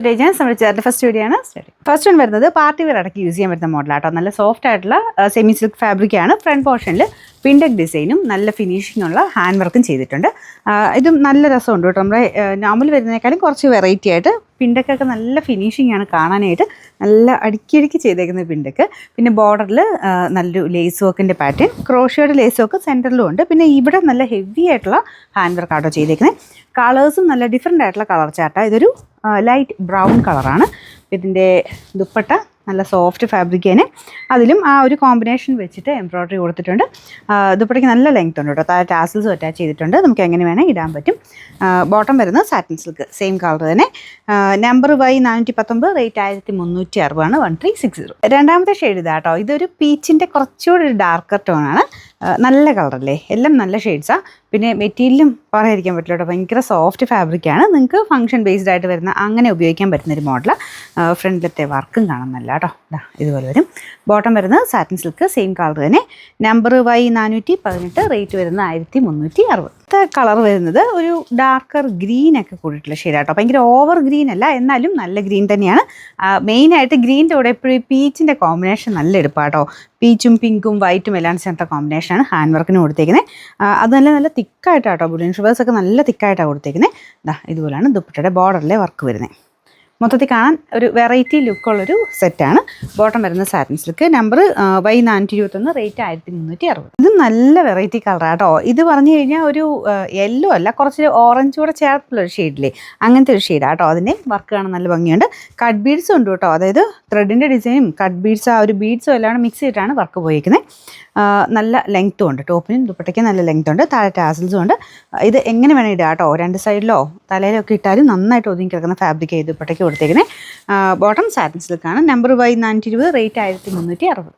ഞാൻ നമ്മുടെ first video ആണ്. ഫസ്റ്റ് വൺ വരുന്നത് പാർട്ടി വെയർ അടക്കി യൂസ് ചെയ്യാൻ പറ്റുന്ന മോഡലാട്ടോ. നല്ല സോഫ്റ്റ് ആയിട്ടുള്ള സെമി സിൽക്ക് ഫാബ്രിക് ആണ്. ഫ്രണ്ട് പോർഷനിൽ പിൻഡക് ഡിസൈനും നല്ല ഫിനിഷിംഗ് ഉള്ള ഹാൻഡ് വർക്കും ചെയ്തിട്ടുണ്ട്. ഇതും നല്ല രസമുണ്ട് കേട്ടോ. നമ്മുടെ നോർമൽ വരുന്നതിനേക്കാളും കുറച്ച് വെറൈറ്റി ആയിട്ട് പിൻഡക്കൊക്കെ നല്ല ഫിനിഷിംഗ് ആണ് കാണാനായിട്ട്. നല്ല അടുക്കി ചെയ്തേക്കുന്ന പിൻഡക്ക്. പിന്നെ ബോർഡറിൽ നല്ലൊരു ലേസ് വർക്കിൻ്റെ പാറ്റേൺ, ക്രോഷയുടെ ലേസ് വർക്ക് സെൻറ്ററിലും ഉണ്ട്. പിന്നെ ഇവിടെ നല്ല ഹെവി ആയിട്ടുള്ള ഹാൻഡ് വർക്ക് ആട്ടോ ചെയ്തേക്കുന്നത്. കളേഴ്സും നല്ല ഡിഫറെൻ്റ് ആയിട്ടുള്ള കളർ ചാർട്ടാണ്. ഇതൊരു ലൈറ്റ് ബ്രൗൺ കളറാണ്. ഇതിൻ്റെ ദുപ്പട്ട നല്ല സോഫ്റ്റ് ഫാബ്രിക്കേന് അതിലും ആ ഒരു കോമ്പിനേഷൻ വെച്ചിട്ട് എംബ്രോയ്ഡറി കൊടുത്തിട്ടുണ്ട്. ദുപ്പട്ടയ്ക്ക് നല്ല ലെങ്ത് ഉണ്ട് കേട്ടോ. താഴെ ടാസിൽസും അറ്റാച്ച് ചെയ്തിട്ടുണ്ട്. നമുക്ക് എങ്ങനെ വേണേൽ ഇടാൻ പറ്റും. ബോട്ടം വരുന്നത് സാറ്റിൻ സിൽക്ക്, സെയിം കളർ തന്നെ. Number Y419, rate 1360 1360. രണ്ടാമത്തെ ഷെയ്ഡ് ഇതാട്ടോ. ഇതൊരു പീച്ചിൻ്റെ കുറച്ചുകൂടി ഒരു ഡാർക്കർ ടോണാണ്. നല്ല കളറല്ലേ, എല്ലാം നല്ല ഷെയ്ഡ്സാണ്. പിന്നെ മെറ്റീരിയലും പറയാതിരിക്കാൻ പറ്റില്ല കേട്ടോ. ഭയങ്കര സോഫ്റ്റ് ഫാബ്രിക്കാണ്. നിങ്ങൾക്ക് ഫംഗ്ഷൻ ബേസ്ഡ് ആയിട്ട് വരുന്ന അങ്ങനെ ഉപയോഗിക്കാൻ പറ്റുന്നൊരു മോഡലാണ്. ഫ്രണ്ടിലത്തെ വർക്കും കാണുന്നല്ല കേട്ടോ. ഇതുപോലെ വരും. ബോട്ടം വരുന്നത് സാറ്റിൻ സിൽക്ക്, സെയിം കളർ തന്നെ. നമ്പർ Y418, റേറ്റ് വരുന്നത് 1360. കളർ വരുന്നത് ഒരു ഡാർക്കർ ഗ്രീനൊക്കെ കൂടിയിട്ടുള്ള ഷെയ്ഡാട്ടോ. ഭയങ്കര ഓവർ ഗ്രീൻ അല്ല, എന്നാലും നല്ല ഗ്രീൻ തന്നെയാണ്. മെയിനായിട്ട് ഗ്രീൻ്റെ കൂടെ എപ്പോഴും പീച്ചിൻ്റെ കോമ്പിനേഷൻ നല്ല എടുപ്പാട്ടോ. പീച്ചും പിങ്കും വൈറ്റും എല്ലാം ചേർത്ത കോമ്പിനേഷനാണ് ഹാൻഡ് വർക്കിന് കൊടുത്തേക്കുന്നത്. അത് നല്ല തിക്കായിട്ടാട്ടോ. ബുള്ളിയൻ ഷുഗേഴ്സൊക്കെ നല്ല തിക്കായിട്ടാണ് കൊടുത്തേക്കുന്നത്. ഇതുപോലെയാണ് ദുപ്പട്ടയുടെ ബോർഡറിലെ വർക്ക് വരുന്നത്. മൊത്തത്തിൽ കാണാൻ ഒരു വെറൈറ്റി ലുക്കുള്ളൊരു സെറ്റാണ്. ബോട്ടം വരുന്നത് satin silk, number Y421, rate 1360. ഇത് നല്ല വെറൈറ്റി കളറാണ് കേട്ടോ. ഇത് പറഞ്ഞു കഴിഞ്ഞാൽ ഒരു യെല്ലോ അല്ല, കുറച്ച് ഓറഞ്ച് കൂടെ ചേർത്തുള്ളൊരു ഷെയ്ഡില്ലേ, അങ്ങനത്തെ ഒരു ഷെയ്ഡാണ് കേട്ടോ. അതിൻ്റെ വർക്ക് കാണാൻ നല്ല ഭംഗിയുണ്ട്. കട്ട് ബീഡ്സും ഉണ്ട് കേട്ടോ. അതായത് ത്രെഡിൻ്റെ ഡിസൈനും കട്ട് ബീഡ്സ്, ആ ഒരു ബീഡ്സും എല്ലാം മിക്സ് ചെയ്തിട്ടാണ് വർക്ക് പോയിരിക്കുന്നത്. നല്ല ലെങ്ത്തും ഉണ്ട്. ടോപ്പിനും ദുപ്പട്ടയ്ക്കും നല്ല ലെങ്ത് ഉണ്ട്. താഴെ ടാസിൽസും ഉണ്ട്. ഇത് എങ്ങനെ വേണം ഇടുക കേട്ടോ. രണ്ട് സൈഡിലോ തലയിലൊക്കെ ഇട്ടാലും നന്നായിട്ട് ഒതുങ്ങി കിടക്കുന്ന ഫാബ്രിക് ദുപ്പട്ടയ്ക്ക് കൊടുത്തേക്കുന്നത്. ബോട്ടം സാറ്റിൻ സിൽക്കാണ്. Number Y420, rate 1360.